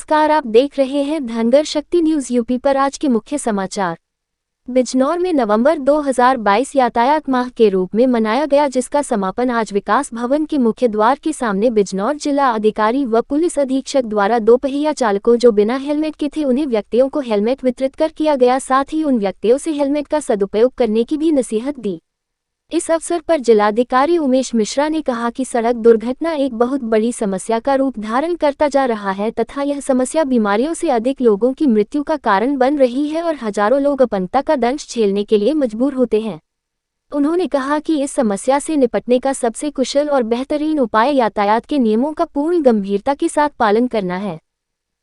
नमस्कार, आप देख रहे हैं धनगर शक्ति न्यूज यूपी पर। आज के मुख्य समाचार। बिजनौर में नवंबर 2022 यातायात माह के रूप में मनाया गया, जिसका समापन आज विकास भवन के मुख्य द्वार के सामने बिजनौर जिला अधिकारी व पुलिस अधीक्षक द्वारा दोपहिया चालकों जो बिना हेलमेट के थे उन्हें व्यक्तियों को हेलमेट वितरित कर किया गया। साथ ही उन व्यक्तियों से हेलमेट का सदुपयोग करने की भी नसीहत दी। इस अवसर पर जिलाधिकारी उमेश मिश्रा ने कहा कि सड़क दुर्घटना एक बहुत बड़ी समस्या का रूप धारण करता जा रहा है तथा यह समस्या बीमारियों से अधिक लोगों की मृत्यु का कारण बन रही है और हजारों लोग अपंगता का दंश झेलने के लिए मजबूर होते हैं। उन्होंने कहा कि इस समस्या से निपटने का सबसे कुशल और बेहतरीन उपाय यातायात के नियमों का पूर्ण गंभीरता के साथ पालन करना है।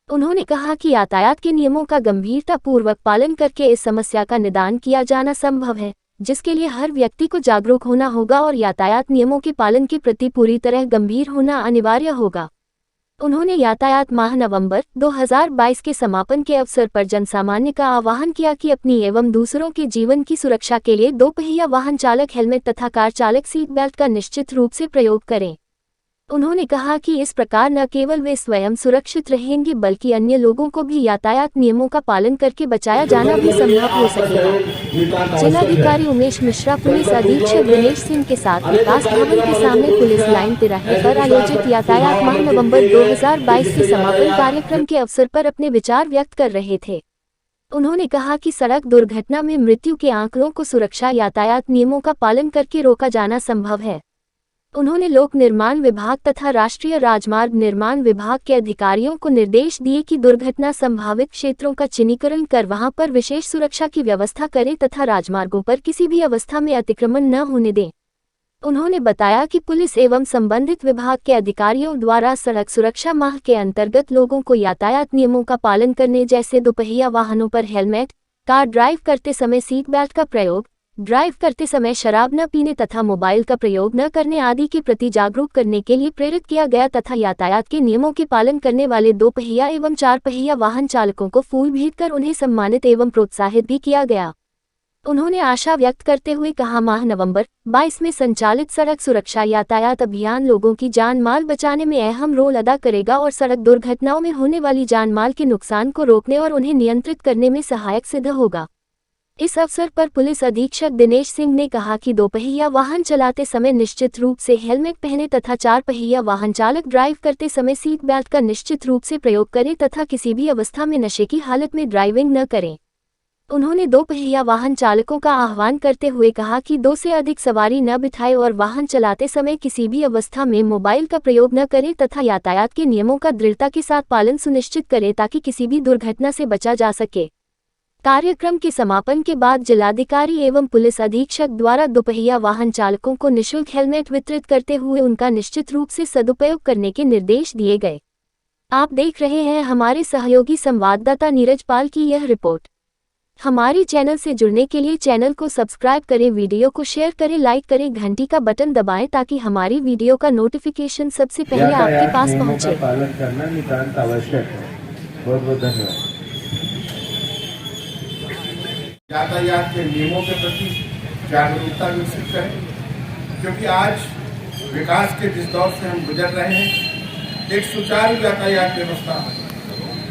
उन्होंने कहा कि यातायात के नियमों का गंभीरतापूर्वक पालन करके इस समस्या का निदान किया जाना संभव है, जिसके लिए हर व्यक्ति को जागरूक होना होगा और यातायात नियमों के पालन के प्रति पूरी तरह गंभीर होना अनिवार्य होगा। उन्होंने यातायात माह नवंबर 2022 के समापन के अवसर पर जनसामान्य का आह्वान किया कि अपनी एवं दूसरों के जीवन की सुरक्षा के लिए दोपहिया वाहन चालक हेलमेट तथा कार चालक सीट बेल्ट का निश्चित रूप से प्रयोग करें। उन्होंने कहा कि इस प्रकार न केवल वे स्वयं सुरक्षित रहेंगे बल्कि अन्य लोगों को भी यातायात नियमों का पालन करके बचाया जाना भी संभव हो सकेगा। जिलाधिकारी उमेश मिश्रा पुलिस अधीक्षक दिनेश सिंह के साथ विकास भवन के सामने पुलिस लाइन तिराहे पर आयोजित यातायात माह नवंबर 2022 के समापन कार्यक्रम के अवसर पर अपने विचार व्यक्त कर रहे थे। उन्होंने कहा कि सड़क दुर्घटना में मृत्यु के आंकड़ों को सुरक्षा यातायात नियमों का पालन करके रोका जाना संभव है। उन्होंने लोक निर्माण विभाग तथा राष्ट्रीय राजमार्ग निर्माण विभाग के अधिकारियों को निर्देश दिए कि दुर्घटना संभावित क्षेत्रों का चिन्हीकरण कर वहां पर विशेष सुरक्षा की व्यवस्था करें तथा राजमार्गों पर किसी भी अवस्था में अतिक्रमण न होने दें। उन्होंने बताया कि पुलिस एवं संबंधित विभाग के अधिकारियों द्वारा सड़क सुरक्षा माह के अंतर्गत लोगों को यातायात नियमों का पालन करने जैसे दोपहिया वाहनों पर हेलमेट, कार ड्राइव करते समय सीट बेल्ट का प्रयोग, ड्राइव करते समय शराब न पीने तथा मोबाइल का प्रयोग न करने आदि के प्रति जागरूक करने के लिए प्रेरित किया गया तथा यातायात के नियमों के पालन करने वाले दोपहिया एवं चार पहिया वाहन चालकों को फूल भेंट कर उन्हें सम्मानित एवं प्रोत्साहित भी किया गया। उन्होंने आशा व्यक्त करते हुए कहा, माह नवंबर 22 में संचालित सड़क सुरक्षा यातायात अभियान लोगों की जान माल बचाने में अहम रोल अदा करेगा और सड़क दुर्घटनाओं में होने वाली जान माल के नुकसान को रोकने और उन्हें नियंत्रित करने में सहायक सिद्ध होगा। इस अवसर पर पुलिस अधीक्षक दिनेश सिंह ने कहा कि दोपहिया वाहन चलाते समय निश्चित रूप से हेलमेट पहने तथा चार पहिया वाहन चालक ड्राइव करते समय सीट बेल्ट का निश्चित रूप से प्रयोग करें तथा किसी भी अवस्था में नशे की हालत में ड्राइविंग न करें। उन्होंने दोपहिया वाहन चालकों का आह्वान करते हुए कहा कि 2 से अधिक सवारी न बिठाएं और वाहन चलाते समय किसी भी अवस्था में मोबाइल का प्रयोग न करें तथा यातायात के नियमों का दृढ़ता के साथ पालन सुनिश्चित करें ताकि किसी भी दुर्घटना से बचा जा सके। कार्यक्रम के समापन के बाद जिलाधिकारी एवं पुलिस अधीक्षक द्वारा दोपहिया वाहन चालकों को निःशुल्क हेलमेट वितरित करते हुए उनका निश्चित रूप से सदुपयोग करने के निर्देश दिए गए। आप देख रहे हैं हमारे सहयोगी संवाददाता नीरज पाल की यह रिपोर्ट। हमारे चैनल से जुड़ने के लिए चैनल को सब्सक्राइब करें, वीडियो को शेयर करें, लाइक करें, घंटी का बटन दबाएं ताकि हमारी वीडियो का नोटिफिकेशन सबसे पहले आपके पास पहुंचे। पालन करना नितांत आवश्यक है। बहुत बहुत धन्यवाद। यातायात के नियमों के प्रति जागरूकता विकसित करें, क्योंकि आज विकास के जिस दौर से हम गुजर रहे हैं, एक सुचारू यातायात व्यवस्था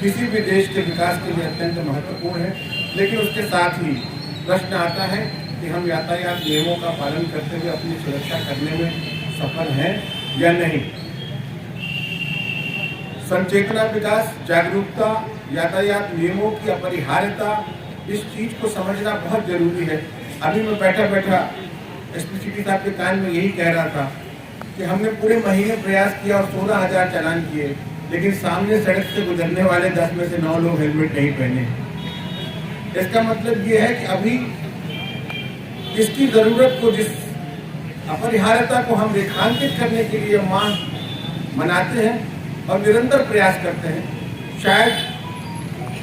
किसी भी देश के विकास के लिए अत्यंत महत्वपूर्ण है। लेकिन उसके साथ ही प्रश्न आता है कि हम यातायात नियमों का पालन करते हुए अपनी सुरक्षा करने में सफल हैं या नहीं। संचेतना विकास, जागरूकता, यातायात नियमों की अपरिहार्यता, इस चीज को समझना बहुत जरूरी है। अभी मैं बैठा बैठा एसपी साहब के कान में यही कह रहा था कि हमने पूरे महीने प्रयास किया और 16,000 चालान किए, लेकिन सामने सड़क से गुजरने वाले 10 में से 9 लोग हेलमेट नहीं पहने। इसका मतलब ये है कि अभी इसकी जरूरत को, जिस अपरिहार्यता को हम रेखांकित करने के लिए माह मनाते हैं और निरंतर प्रयास करते हैं, शायद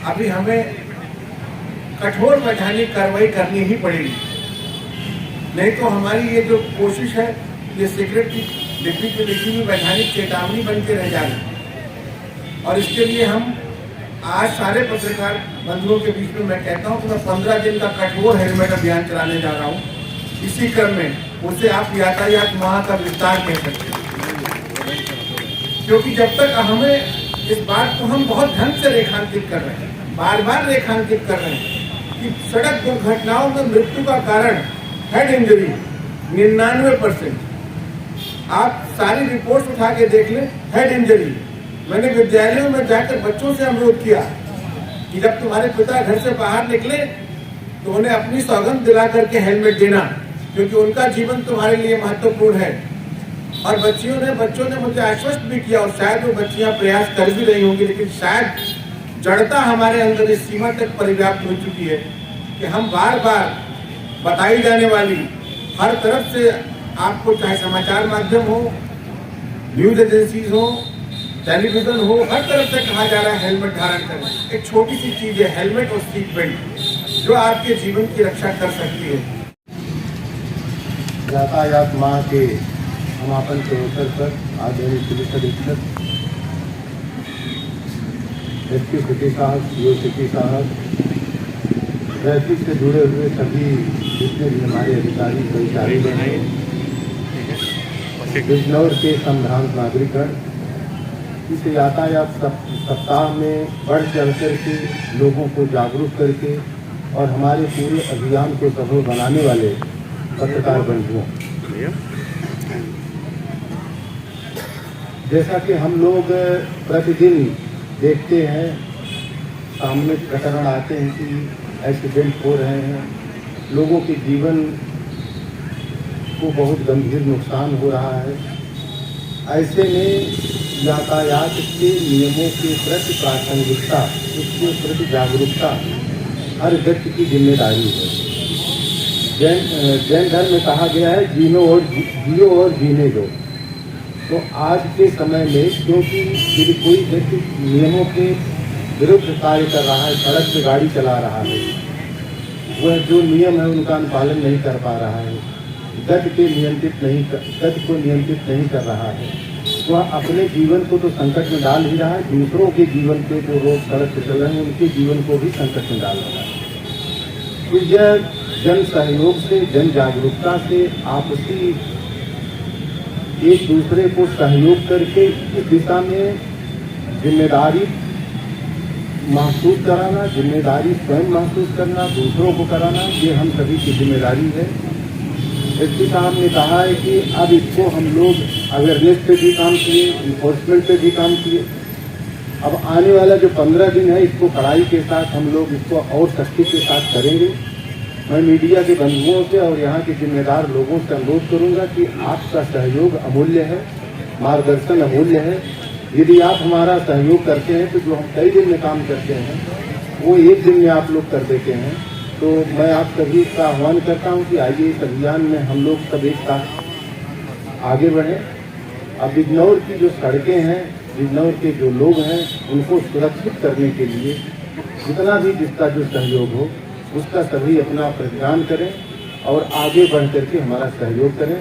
अभी हमें कठोर वैधानिक कार्रवाई करनी ही पड़ेगी। नहीं तो हमारी ये जो कोशिश है, ये सिगरेट की डिब्बी पे लिखी हुई वैधानिक चेतावनी बन के रह जाएगी। और इसके लिए हम आज सारे पत्रकार बंधुओं के बीच में मैं कहता हूँ कि मैं 15 दिन का कठोर हेलमेट अभियान चलाने जा रहा हूँ। इसी क्रम में उसे आप यातायात माह का विस्तार कह सकते हैं, क्योंकि जब तक हमें इस बात को हम बहुत ढंग से रेखांकित कर रहे हैं, बार बार रेखांकित कर रहे हैं कि सड़क दुर्घटनाओं में मृत्यु का कारण हेड इंजरी 99%। आप सारी रिपोर्ट्स उठा के देख लें, हेड इंजरी। मैंने विद्यालयों में जाकर बच्चों से अनुरोध किया कि जब तुम्हारे पिता घर से बाहर निकले तो उन्हें अपनी सौगंध दिला करके हेलमेट देना, क्योंकि उनका जीवन तुम्हारे लिए महत्वपूर्ण है। और बच्चों ने मुझे आश्वस्त भी किया, और शायद वो बच्चियां प्रयास कर भी रही होंगी, लेकिन शायद जड़ता हमारे अंदर इस सीमा तक परिव्याप्त हो चुकी है कि हम बार बार बताई जाने वाली हर तरफ से, आपको चाहे समाचार माध्यम हो, न्यूज एजेंसीज हो, टेलीविजन हो, हर तरफ से कहा जा रहा है हेलमेट धारण करें। एक छोटी सी चीज है हेलमेट और सीट बेल्ट, जो आपके जीवन की रक्षा कर सकती है। यातायात माह के समापन के अवसर पर आदरणीय पुलिस अधीक्षक एसपी सिटी साहब, सीओ सिटी साहब, ट्रैफिक से जुड़े हुए सभी जितने भी हमारे अधिकारी कर्मचारी बने, बिजनौर के संभ्रांत नागरिकगण, इस यातायात सप्ताह में बढ़ चढ़ करके लोगों को जागरूक करके और हमारे पूरे अभियान को सफल बनाने वाले पत्रकार बंधुओं, जैसा कि हम लोग प्रतिदिन देखते हैं, सामने प्रकरण आते हैं कि एक्सीडेंट हो रहे हैं, लोगों के जीवन को बहुत गंभीर नुकसान हो रहा है। ऐसे में यातायात के नियमों के प्रति प्रासंगिकता, उसके प्रति जागरूकता हर व्यक्ति की जिम्मेदारी है। जैन धर्म में कहा गया है जियो और जीने दो। तो आज के समय में क्योंकि यदि कोई व्यक्ति नियमों के विरुद्ध कार्य कर रहा है, सड़क पर गाड़ी चला रहा है, वह जो नियम है उनका अनुपालन नहीं कर पा रहा है, गति को नियंत्रित नहीं कर रहा है, वह अपने जीवन को तो संकट में डाल ही रहा है, दूसरों के जीवन को, जो लोग सड़क पर चल रहे हैं उनके जीवन को भी संकट में डाल रहा है। तो यह जन सहयोग से, जन जागरूकता से, आपसी एक दूसरे को सहयोग करके इस दिशा में जिम्मेदारी महसूस कराना, जिम्मेदारी स्वयं महसूस करना, दूसरों को कराना, ये हम सभी की जिम्मेदारी है। एसपी साहब ने कहा है कि अब इसको हम लोग अवेयरनेस पे भी काम किए, इन्फोर्समेंट पे भी काम किए। अब आने वाला जो 15 दिन है, इसको कड़ाई के साथ हम लोग इसको और सख्ती के साथ करेंगे। मैं मीडिया के बंधुओं से और यहाँ के जिम्मेदार लोगों से अनुरोध करूंगा कि आपका सहयोग अमूल्य है, मार्गदर्शन अमूल्य है। यदि आप हमारा सहयोग करते हैं तो जो हम कई दिन में काम करते हैं वो एक दिन में आप लोग कर देते हैं। तो मैं आप सभी का आह्वान करता हूं कि आइए इस अभियान में हम लोग सब एक साथ आगे बढ़ें। अब बिजनौर की जो सड़कें हैं, बिजनौर के जो लोग हैं, उनको सुरक्षित करने के लिए जितना भी जिसका जो सहयोग हो उसका सभी अपना प्रतिदान करें और आगे बढ़ करके हमारा सहयोग करें।